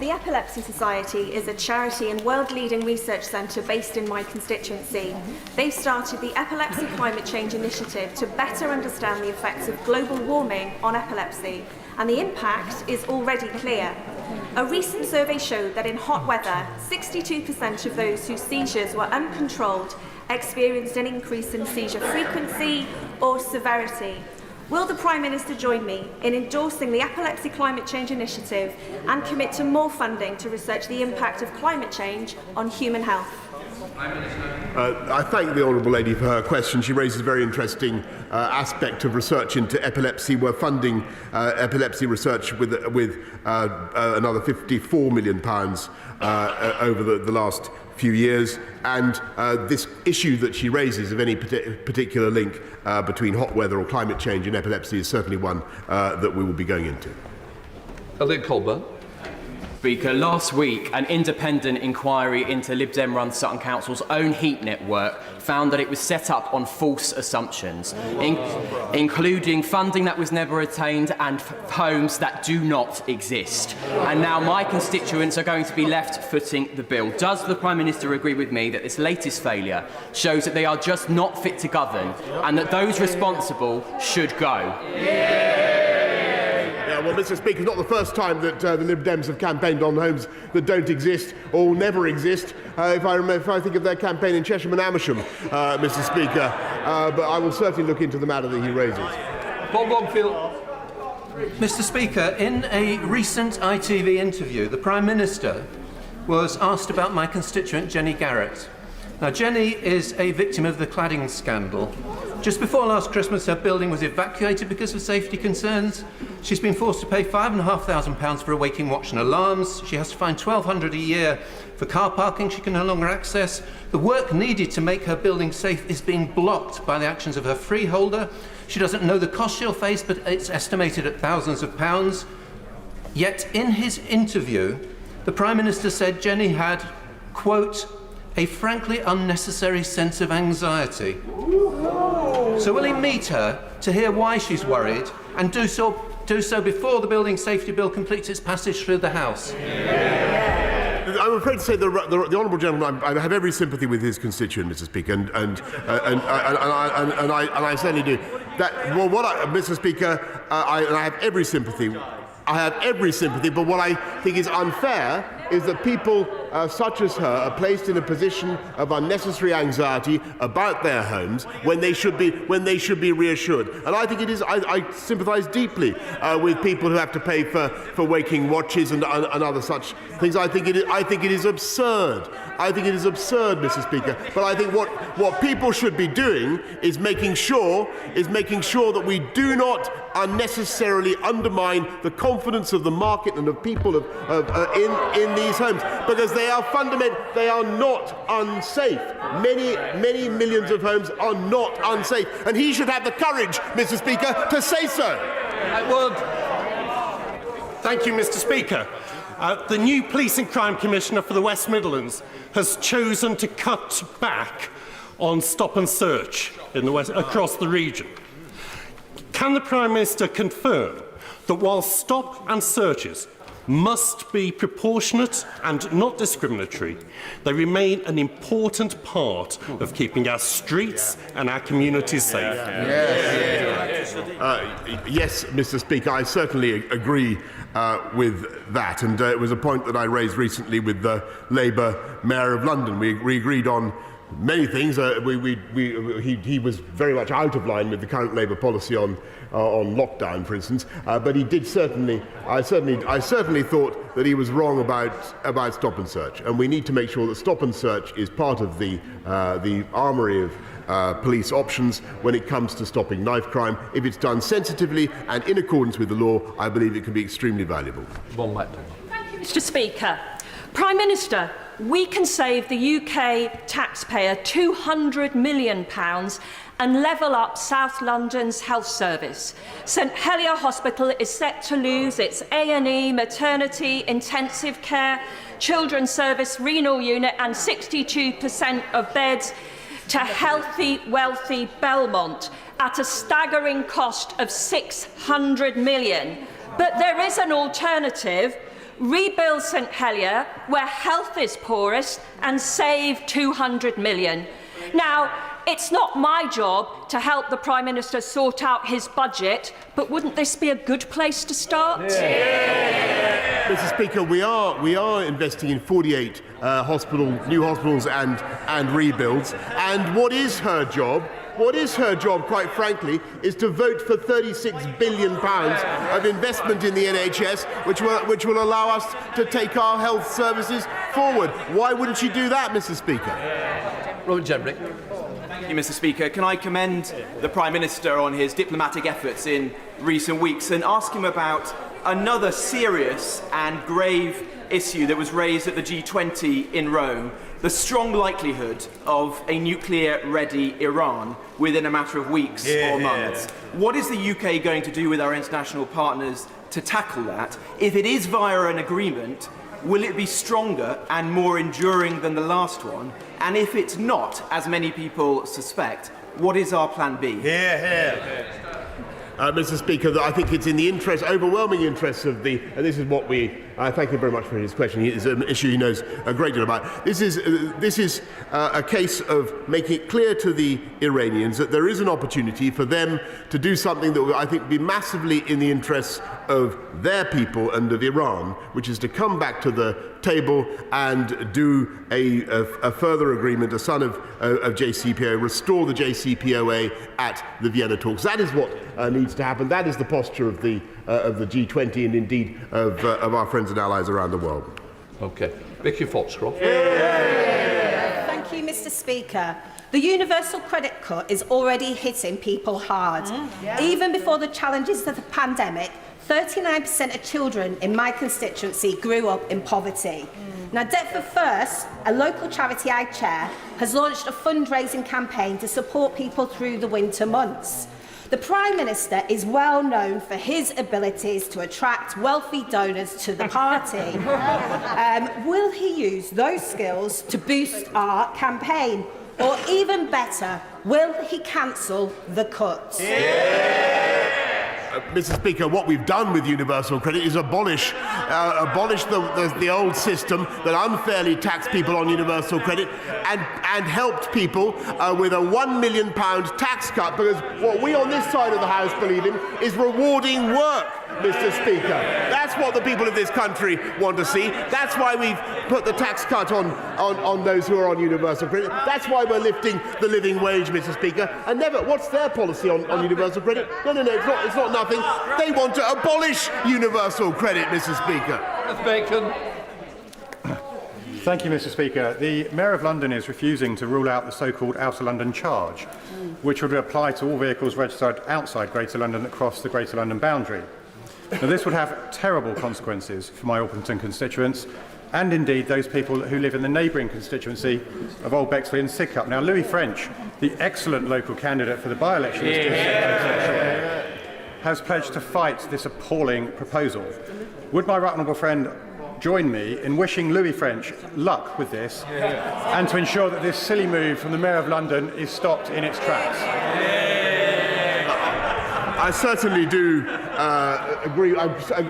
The Epilepsy Society is a charity and world-leading research centre based in my constituency. They've started the Epilepsy Climate Change Initiative to better understand the effects of global warming on epilepsy, and the impact is already clear. A recent survey showed that in hot weather, 62% of those whose seizures were uncontrolled experienced an increase in seizure frequency or severity. Will the Prime Minister join me in endorsing the Epilepsy Climate Change Initiative and commit to more funding to research the impact of climate change on human health? I thank the Honourable Lady for her question. She raises a very interesting aspect of research into epilepsy. We're funding epilepsy research with another £54 million over the last few years, and this issue that she raises of any particular link between hot weather or climate change and epilepsy is certainly one that we will be going into. Elliot Colburn. Speaker, last week an independent inquiry into Lib Dem-run Sutton Council's own heat network found that it was set up on false assumptions, including funding that was never attained and homes that do not exist. And now my constituents are going to be left footing the bill. Does the Prime Minister agree with me that this latest failure shows that they are just not fit to govern and that those responsible should go? Well, Mr. Speaker, it's not the first time that the Lib Dems have campaigned on homes that don't exist or will never exist. If I think of their campaign in Chesham and Amersham, Mr. Speaker, but I will certainly look into the matter that he raises. Paul Longfield. Mr. Speaker, in a recent ITV interview, the Prime Minister was asked about my constituent Jenny Garrett. Now, Jenny is a victim of the cladding scandal. Just before last Christmas, her building was evacuated because of safety concerns. She's been forced to pay £5,500 for a waiting watch and alarms. She has to find £1,200 a year for car parking she can no longer access. The work needed to make her building safe is being blocked by the actions of her freeholder. She doesn't know the cost she'll face, but it's estimated at thousands of pounds. Yet in his interview, the Prime Minister said Jenny had, quote, a frankly unnecessary sense of anxiety. So will he meet her to hear why she's worried and do so before the Building Safety Bill completes its passage through the House? I'm afraid to say the honourable gentleman, I have every sympathy with his constituent, Mr. Speaker, and I certainly do. Mr. Speaker, I have every sympathy. But what I think is unfair is that people such as her are placed in a position of unnecessary anxiety about their homes when they should be reassured. And I think it is. I sympathise deeply with people who have to pay for waking watches and other such things. I think it is absurd. I think it is absurd, Mr. Speaker. But I think what people should be doing is making sure that we do not unnecessarily undermine the confidence of the market and of people in these homes, because they are not unsafe. Many millions of homes are not unsafe, and he should have the courage, Mr. Speaker, to say so. Thank you, Mr. Speaker. The new Police and Crime Commissioner for the West Midlands has chosen to cut back on stop and search across the region. Can the Prime Minister confirm that while stop and searches must be proportionate and not discriminatory, they remain an important part of keeping our streets and our communities safe? Yes, Mr. Speaker, I certainly agree with that, and it was a point that I raised recently with the Labour Mayor of London. We agreed on many things. He was very much out of line with the current Labour policy on lockdown, for instance. But he did certainly. I certainly thought that he was wrong about stop and search, and we need to make sure that stop and search is part of the armoury of police options when it comes to stopping knife crime. If it's done sensitively and in accordance with the law, I believe it can be extremely valuable. Thank you, Mr. Speaker. Prime Minister, we can save the UK taxpayer £200 million and level up South London's health service. St Helier Hospital is set to lose its A&E, maternity, intensive care, children's service, renal unit and 62% of beds to healthy, wealthy Belmont at a staggering cost of £600 million. But there is an alternative. Rebuild St Helier, where health is poorest, and save £200 million. Now, it's not my job to help the Prime Minister sort out his budget, but wouldn't this be a good place to start? Mr. Speaker, we are investing in 48 new hospitals and rebuilds. And what is her job? What is her job, quite frankly, is to vote for £36 billion of investment in the NHS, which will allow us to take our health services forward. Why wouldn't she do that, Mr. Speaker? Robert Jenrick. Thank you, Mr. Speaker. Can I commend the Prime Minister on his diplomatic efforts in recent weeks and ask him about another serious and grave issue that was raised at the G20 in Rome, the strong likelihood of a nuclear-ready Iran within a matter of weeks or months. What is the UK going to do with our international partners to tackle that? If it is via an agreement, will it be stronger and more enduring than the last one? And if it's not, as many people suspect, what is our plan B? Mr. Speaker, I think it's in the overwhelming interests of the, and this is what we, thank you very much for his question. It's an issue he knows a great deal about. This is a case of making it clear to the Iranians that there is an opportunity for them to do something that I think would be massively in the interests of their people and of Iran, which is to come back to the table and do a further agreement, a son of JCPOA, restore the JCPOA at the Vienna talks. That is what needs to happen. That is the posture of the G20 and indeed of our friends and allies around the world. Okay. Vicky Foxcroft. Thank you, Mr. Speaker. The universal credit cut is already hitting people hard. Even before the challenges of the pandemic, 39% of children in my constituency grew up in poverty. Now, Deptford First, a local charity I chair, has launched a fundraising campaign to support people through the winter months. The Prime Minister is well known for his abilities to attract wealthy donors to the party. Will he use those skills to boost our campaign? Or even better, will he cancel the cuts? Mr. Speaker, what we've done with universal credit is abolish the old system that unfairly taxed people on universal credit and helped people with a £1 million tax cut, because what we on this side of the House believe in is rewarding work, Mr. Speaker. That's what the people of this country want to see. That's why we've put the tax cut on those who are on universal credit. That's why we're lifting the living wage, Mr. Speaker. And never, what's their policy on universal credit? No, it's not nothing. They want to abolish universal credit, Mr. Speaker. Bacon. Thank you, Mr. Speaker. The Mayor of London is refusing to rule out the so-called Outer London charge, which would apply to all vehicles registered outside Greater London that cross the Greater London boundary. Now, this would have terrible consequences for my Orpington constituents and indeed those people who live in the neighbouring constituency of Old Bexley and Sidcup. Now, Louis French, the excellent local candidate for the by-election, has pledged to fight this appalling proposal. Would my right honourable friend join me in wishing Louis French luck with this and to ensure that this silly move from the Mayor of London is stopped in its tracks? I certainly do agree. I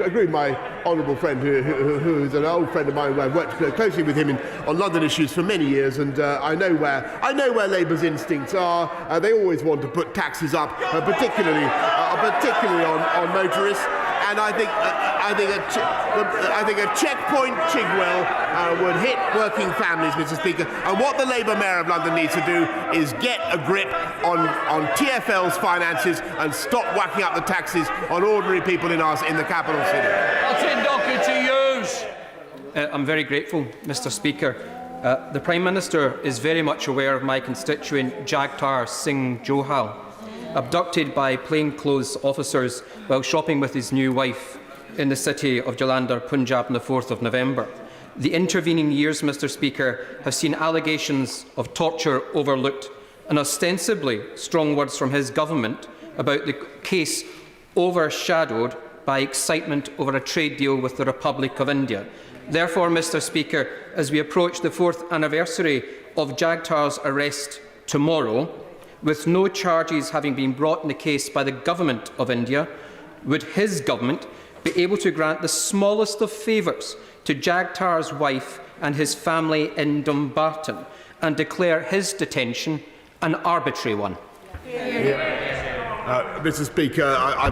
agree with my honourable friend, who is an old friend of mine. Who I've worked closely with him on London issues for many years, and I know where Labour's instincts are. They always want to put taxes up, particularly on motorists. And I think a checkpoint Chigwell would hit working families, Mr. Speaker. And what the Labour Mayor of London needs to do is get a grip on TfL's finances and stop whacking up the taxes on ordinary people in the capital city. I'm very grateful, Mr. Speaker. The Prime Minister is very much aware of my constituent Jagtar Singh Johal, abducted by plainclothes officers while shopping with his new wife in the city of Jalandhar, Punjab on the 4th of November. The intervening years, Mr. Speaker, have seen allegations of torture overlooked and ostensibly strong words from his government about the case overshadowed by excitement over a trade deal with the Republic of India. Therefore, Mr. Speaker, as we approach the 4th anniversary of Jagtar's arrest tomorrow, with no charges having been brought in the case by the Government of India, would his government be able to grant the smallest of favours to Jagtar's wife and his family in Dumbarton and declare his detention an arbitrary one? Mr. Speaker, I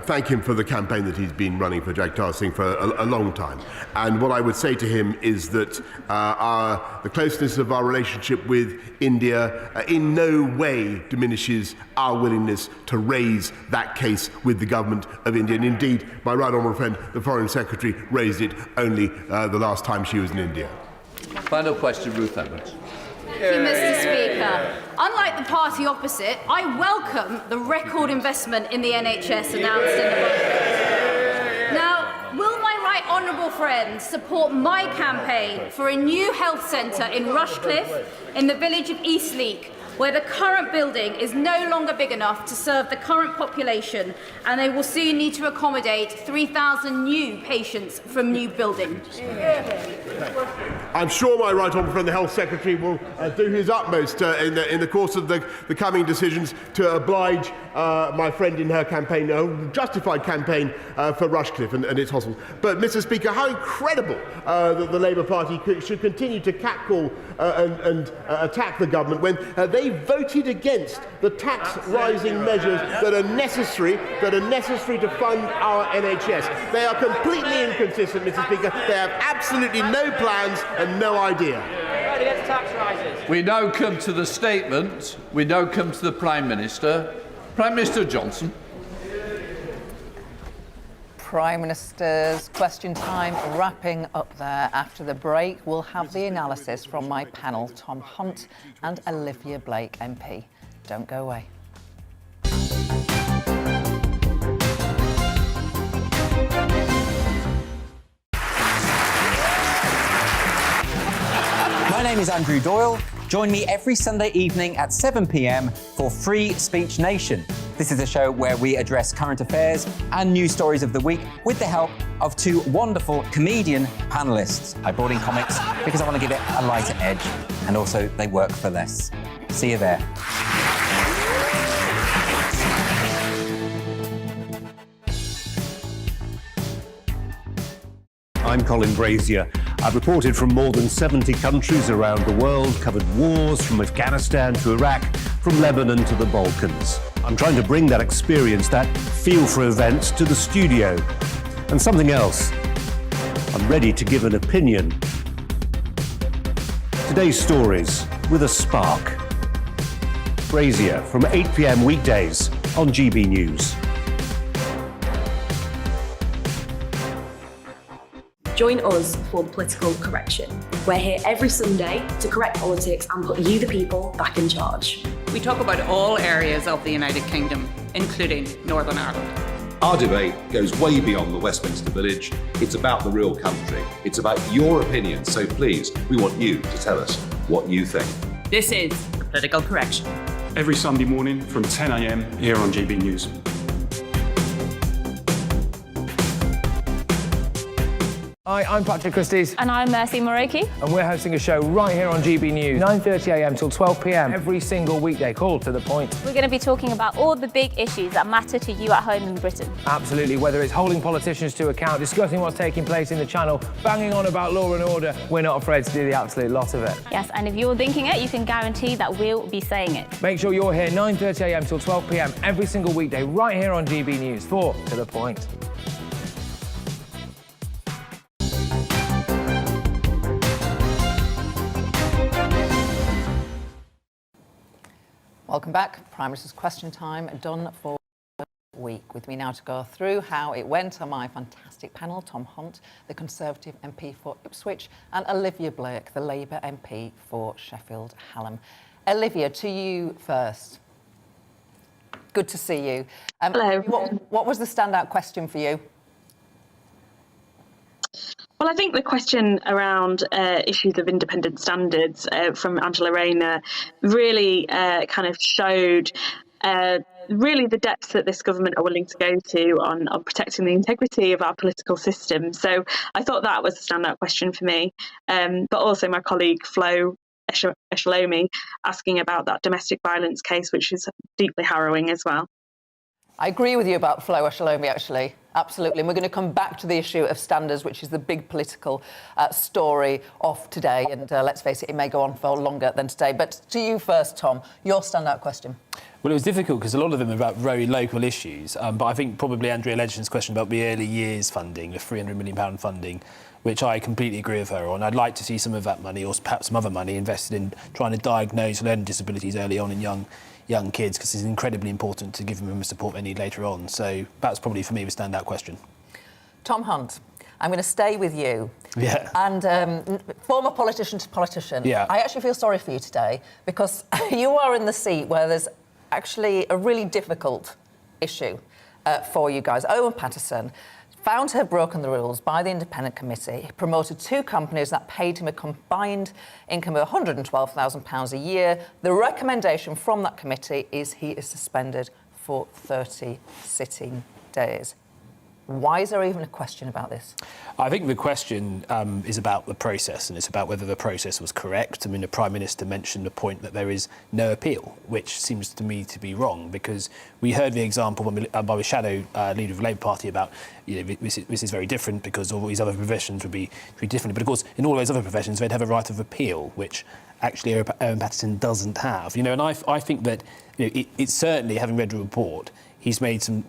thank him for the campaign that he's been running for Jagtar Singh for a long time. And what I would say to him is that the closeness of our relationship with India in no way diminishes our willingness to raise that case with the government of India. And indeed, my right honourable friend, the Foreign Secretary, raised it only the last time she was in India. Final question, Ruth Edwards. Thank you, Mr. Speaker. Unlike the party opposite, I welcome the record investment in the NHS announced in the budget. Now, will my right honourable friend support my campaign for a new health centre in Rushcliffe, in the village of Eastleek, where the current building is no longer big enough to serve the current population, and they will soon need to accommodate 3,000 new patients from new buildings? I'm sure my right honourable friend, the Health Secretary, will do his utmost in the course of the coming decisions to oblige my friend in her campaign, justified campaign for Rushcliffe and its hospital. But, Mr. Speaker, how incredible that the Labour Party should continue to catcall and attack the government when they voted against the tax-rising measures that are necessary to fund our NHS. They are completely inconsistent, Mr. Speaker. They have absolutely no plans and no idea. We now come to the statement. We now come to the Prime Minister. Prime Minister Johnson. Prime Minister's question time wrapping up there. After the break, we'll have the analysis from my panel, Tom Hunt and Olivia Blake MP. Don't go away. My name is Andrew Doyle. Join me every Sunday evening at 7 p.m. for Free Speech Nation. This is a show where we address current affairs and news stories of the week with the help of two wonderful comedian panellists. I brought in comics because I want to give it a lighter edge, and also they work for less. See you there. I'm Colin Brazier. I've reported from more than 70 countries around the world, covered wars from Afghanistan to Iraq, from Lebanon to the Balkans. I'm trying to bring that experience, that feel for events, to the studio. And something else. I'm ready to give an opinion. Today's stories with a spark. Brazier from 8 p.m. weekdays on GB News. Join us for Political Correction. We're here every Sunday to correct politics and put you, the people, back in charge. We talk about all areas of the United Kingdom, including Northern Ireland. Our debate goes way beyond the Westminster Village. It's about the real country. It's about your opinion. So please, we want you to tell us what you think. This is Political Correction. Every Sunday morning from 10 a.m. here on GB News. Hi, I'm Patrick Christie's. And I'm Mercy Moroki. And we're hosting a show right here on GB News, 9:30am till 12pm, every single weekday, called To The Point. We're going to be talking about all the big issues that matter to you at home in Britain. Absolutely, whether it's holding politicians to account, discussing what's taking place in the channel, banging on about law and order, we're not afraid to do the absolute lot of it. Yes, and if you're thinking it, you can guarantee that we'll be saying it. Make sure you're here 9:30am till 12pm, every single weekday, right here on GB News for To The Point. Welcome back. Prime Minister's question time done for the week. With me now to go through how it went are my fantastic panel, Tom Hunt, the Conservative MP for Ipswich, and Olivia Blake, the Labour MP for Sheffield Hallam. Olivia, to you first. Good to see you. Hello. What was the standout question for you? Well, I think the question around issues of independent standards from Angela Rayner really kind of showed really the depths that this government are willing to go to on protecting the integrity of our political system. So I thought that was a standout question for me. But also my colleague Flo Eshalomi asking about that domestic violence case, which is deeply harrowing as well. I agree with you about Flo Eshalomi, actually. Absolutely. And we're going to come back to the issue of standards, which is the big political story of today. And let's face it, it may go on for longer than today. But to you first, Tom, your standout question. Well, it was difficult because a lot of them are about very local issues, but I think probably Andrea Legend's question about the early years funding, the £300 million funding, which I completely agree with her on. I'd like to see some of that money, or perhaps some other money, invested in trying to diagnose learning disabilities early on in young kids, because it's incredibly important to give them the support they need later on. So that's probably, for me, the standout question. Tom Hunt, I'm going to stay with you. Yeah. And former politician to politician. Yeah. I actually feel sorry for you today, because you are in the seat where there's actually a really difficult issue for you guys. Owen Paterson found to have broken the rules by the independent committee. He promoted 2 companies that paid him a combined income of £112,000 a year. The recommendation from that committee is he is suspended for 30 sitting days. Why is there even a question about this? I think the question is about the process, and it's about whether the process was correct. I mean, the Prime Minister mentioned the point that there is no appeal, which seems to me to be wrong, because we heard the example by the shadow leader of the Labour Party about, this is very different because all these other professions would be different. But of course, in all those other professions, they'd have a right of appeal, which actually Owen Paterson doesn't have. And I think that it's certainly, having read the report, he's made some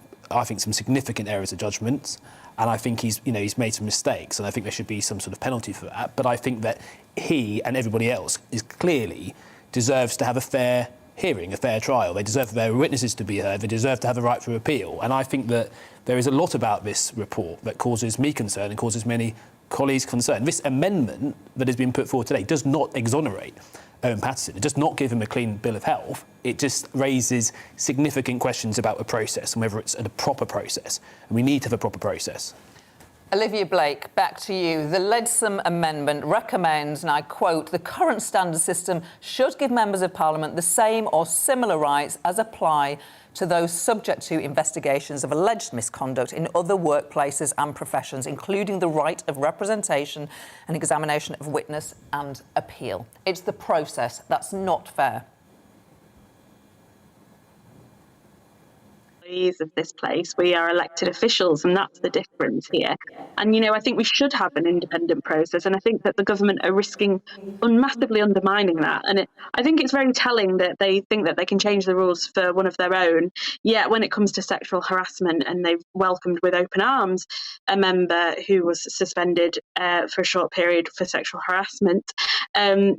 significant errors of judgment, and I think he's made some mistakes, and I think there should be some sort of penalty for that. But I think that he and everybody else clearly deserves to have a fair hearing, a fair trial. They deserve their witnesses to be heard. They deserve to have the right for appeal. And I think that there is a lot about this report that causes me concern and causes many colleagues concern. This amendment that has been put forward today does not exonerate Owen Paterson. It does not give him a clean bill of health. It just raises significant questions about the process and whether it's a proper process. And we need to have a proper process. Olivia Blake, back to you. The Leadsom Amendment recommends, and I quote, the current standard system should give members of Parliament the same or similar rights as apply to those subject to investigations of alleged misconduct in other workplaces and professions, including the right of representation and examination of witness and appeal. It's the process that's not fair. Of this place, we are elected officials, and that's the difference here. And I think we should have an independent process, and I think that the government are risking massively undermining that. And I think it's very telling that they think that they can change the rules for one of their own, yet when it comes to sexual harassment, and they've welcomed with open arms a member who was suspended for a short period for sexual harassment,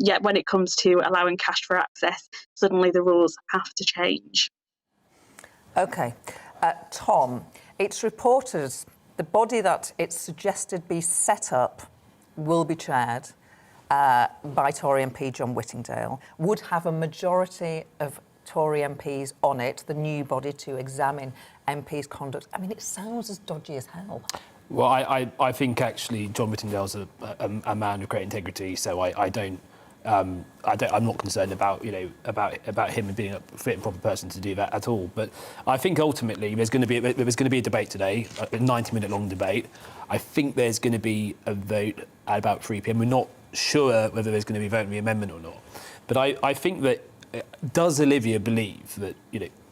yet when it comes to allowing cash for access, suddenly the rules have to change. OK. Tom, it's reported the body that it's suggested be set up will be chaired by Tory MP John Whittingdale, would have a majority of Tory MPs on it, the new body to examine MPs' conduct. I mean, it sounds as dodgy as hell. Well, I think actually John Whittingdale's a man of great integrity, so I'm not concerned about him being a fit and proper person to do that at all. But I think ultimately there's going to be a debate today, a 90-minute long debate. I think there's going to be a vote at about 3 p.m. We're not sure whether there's going to be a vote on the amendment or not. But I think that does Olivia believe that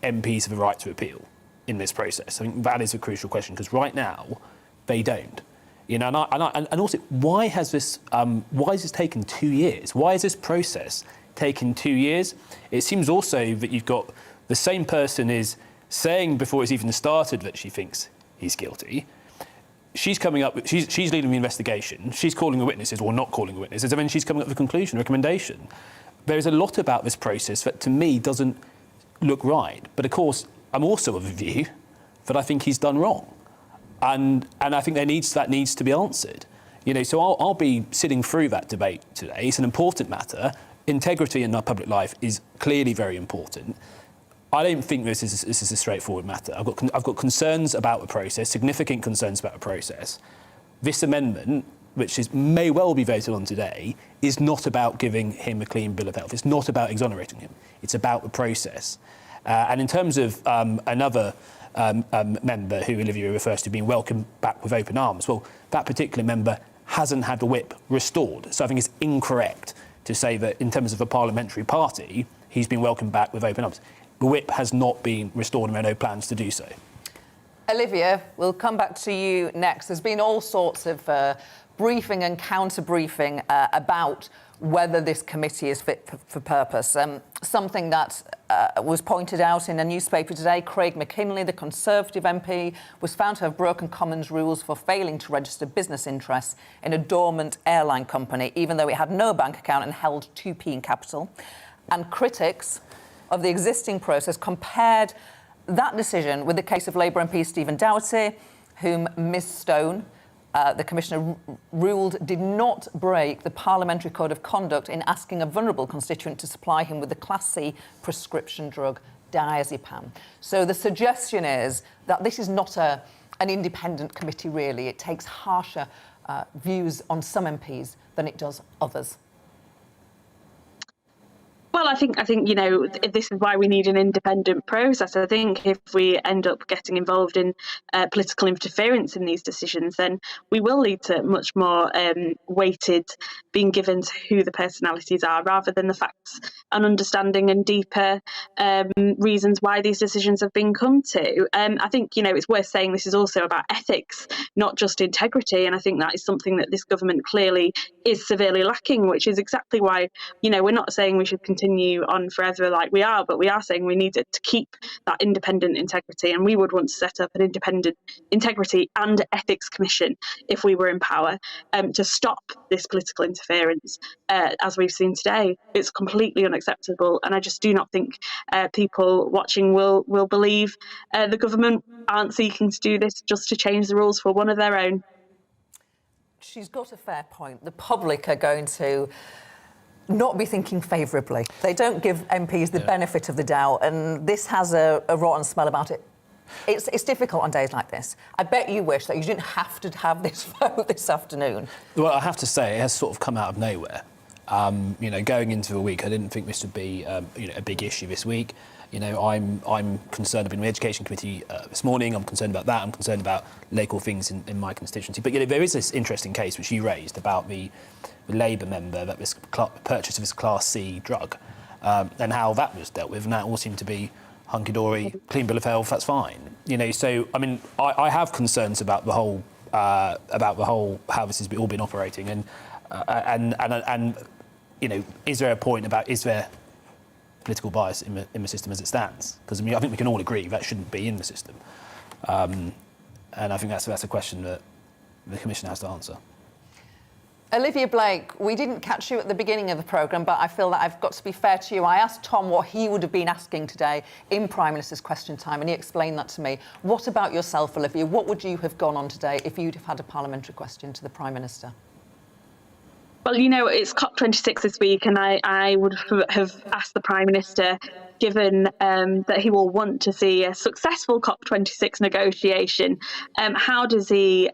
MPs have a right to appeal in this process? I think that is a crucial question, because right now they don't. And also, why has this taken 2 years? Why has this process taken 2 years? It seems also that you've got the same person is saying before it's even started that she thinks he's guilty. She's coming up. She's leading the investigation. She's calling the witnesses or not calling the witnesses. I mean, she's coming up with a conclusion, recommendation. There is a lot about this process that, to me, doesn't look right. But of course, I'm also of the view that I think he's done wrong. And I think that needs to be answered. So I'll be sitting through that debate today. It's an important matter. Integrity in our public life is clearly very important. I don't think this is a straightforward matter. I've got concerns about the process, significant concerns about the process. This amendment, which may well be voted on today, is not about giving him a clean bill of health. It's not about exonerating him. It's about the process. And in terms of another member who Olivia refers to being welcomed back with open arms, well, that particular member hasn't had the whip restored. So I think it's incorrect to say that in terms of a parliamentary party, he's been welcomed back with open arms. The whip has not been restored, and there are no plans to do so. Olivia, we'll come back to you next. There's been all sorts of briefing and counter-briefing about whether this committee is fit for purpose. Something that was pointed out in a newspaper today. Craig McKinley, the Conservative MP, was found to have broken Commons rules for failing to register business interests in a dormant airline company, even though it had no bank account and held 2p in capital. And critics of the existing process compared that decision with the case of Labour MP Stephen Doughty, whom Ms Stone, the Commissioner, ruled did not break the Parliamentary Code of Conduct in asking a vulnerable constituent to supply him with the Class C prescription drug diazepam. So the suggestion is that this is not an independent committee, really. It takes harsher views on some MPs than it does others. Well, I think this is why we need an independent process. I think if we end up getting involved in political interference in these decisions, then we will lead to much more weighted being given to who the personalities are, rather than the facts and understanding and deeper reasons why these decisions have been come to. I think it's worth saying this is also about ethics, not just integrity, and I think that is something that this government clearly is severely lacking, which is exactly why we're not saying we should continue on forever like we are, but we are saying we need to keep that independent integrity, and we would want to set up an independent integrity and ethics commission if we were in power, to stop this political interference as we've seen today. It's completely unacceptable, and I just do not think people watching will believe the government aren't seeking to do this just to change the rules for one of their own. She's got a fair point. The public are going to not be thinking favourably. They don't give MPs the benefit of the doubt, and this has a rotten smell about it. It's difficult on days like this. I bet you wish that you didn't have to have this vote this afternoon. Well, I have to say, it has sort of come out of nowhere. Going into a week, I didn't think this would be a big issue this week. I'm concerned. I've been in the Education Committee this morning. I'm concerned about that. I'm concerned about local things in my constituency. But there is this interesting case which you raised about the Labour member that this purchase of this Class C drug and how that was dealt with, and that all seemed to be hunky-dory, clean bill of health. That's fine. So I mean, I have concerns about the whole how this has all been operating, and is there a point about is there political bias in the system as it stands? Because I think we can all agree that shouldn't be in the system, and I think that's a question that the Commission has to answer. Olivia Blake, we didn't catch you at the beginning of the programme, but I feel that I've got to be fair to you. I asked Tom what he would have been asking today in Prime Minister's Question Time, and he explained that to me. What about yourself, Olivia? What would you have gone on today if you'd have had a parliamentary question to the Prime Minister? Well, it's COP26 this week, and I would have asked the Prime Minister, given that he will want to see a successful COP26 negotiation, how does he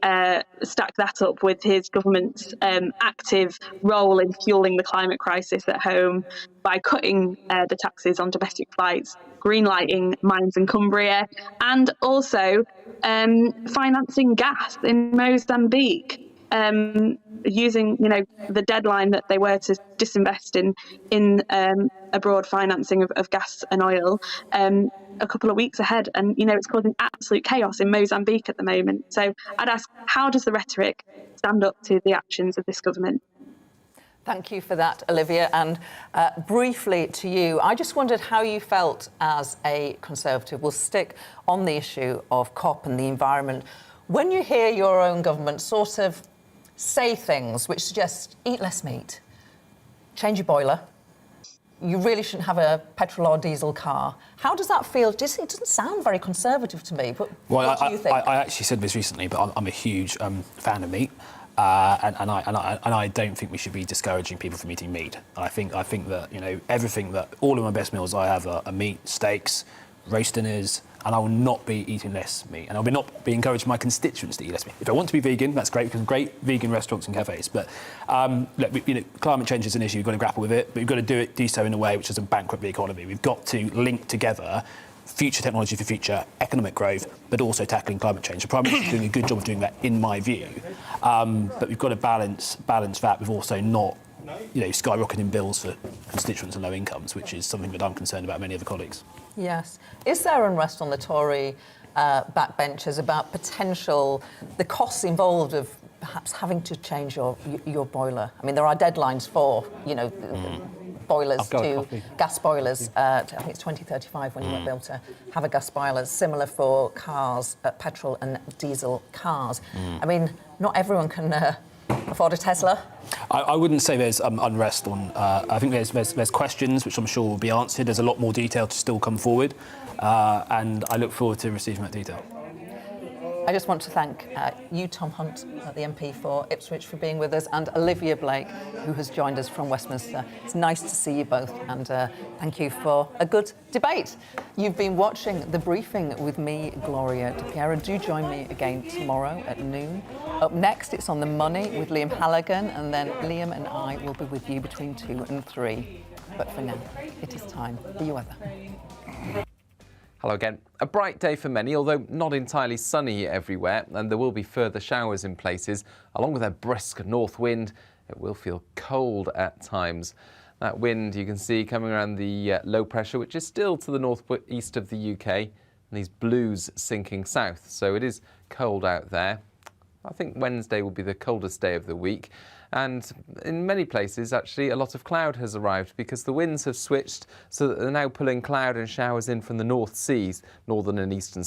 stack that up with his government's active role in fueling the climate crisis at home by cutting the taxes on domestic flights, greenlighting mines in Cumbria, and also financing gas in Mozambique? Using the deadline that they were to disinvest in abroad financing of gas and oil a couple of weeks ahead, and it's causing absolute chaos in Mozambique at the moment. So I'd ask, how does the rhetoric stand up to the actions of this government? Thank you for that, Olivia. And briefly to you, I just wondered how you felt as a Conservative. We'll stick on the issue of COP and the environment. When you hear your own government sort of say things which suggest eat less meat, change your boiler, you really shouldn't have a petrol or diesel car. How does that feel? It doesn't sound very Conservative to me, but what do you think? I actually said this recently, but I'm a huge fan of meat, and I don't think we should be discouraging people from eating meat. And I think that everything that all of my best meals I have are meat, steaks, roast dinners, and I will not be eating less meat, and I will not be encouraging my constituents to eat less meat. If I want to be vegan, that's great, because great vegan restaurants and cafes. But look, climate change is an issue. You've got to grapple with it, but you've got to do so in a way which doesn't bankrupt the economy. We've got to link together future technology for future economic growth, but also tackling climate change. The Prime Minister is doing a good job of doing that, in my view. But we've got to balance that with also not skyrocketing bills for constituents and low incomes, which is something that I'm concerned about, many other colleagues. Yes. Is there unrest on the Tory backbenchers about the costs involved of perhaps having to change your boiler? I mean, there are deadlines for, boilers got a to copy. gas boilers. I think it's 2035 when you won't be able to have a gas boiler. Similar for cars, petrol and diesel cars. I mean, not everyone can afford a Tesla. I wouldn't say there's unrest on. I think there's questions which I'm sure will be answered. There's a lot more detail to still come forward, and I look forward to receiving that detail. I just want to thank you, Tom Hunt, the MP for Ipswich, for being with us, and Olivia Blake, who has joined us from Westminster. It's nice to see you both, and thank you for a good debate. You've been watching The Briefing with me, Gloria de Piero. Do join me again tomorrow at noon. Up next, it's On the Money with Liam Halligan, and then Liam and I will be with you between 2 and 3. But for now, it is time for your weather. Hello again. A bright day for many, although not entirely sunny everywhere, and there will be further showers in places. Along with a brisk north wind, it will feel cold at times. That wind you can see coming around the low pressure, which is still to the northeast of the UK, and these blues sinking south, so it is cold out there. I think Wednesday will be the coldest day of the week. And in many places, actually, a lot of cloud has arrived because the winds have switched so that they're now pulling cloud and showers in from the North Seas, northern and eastern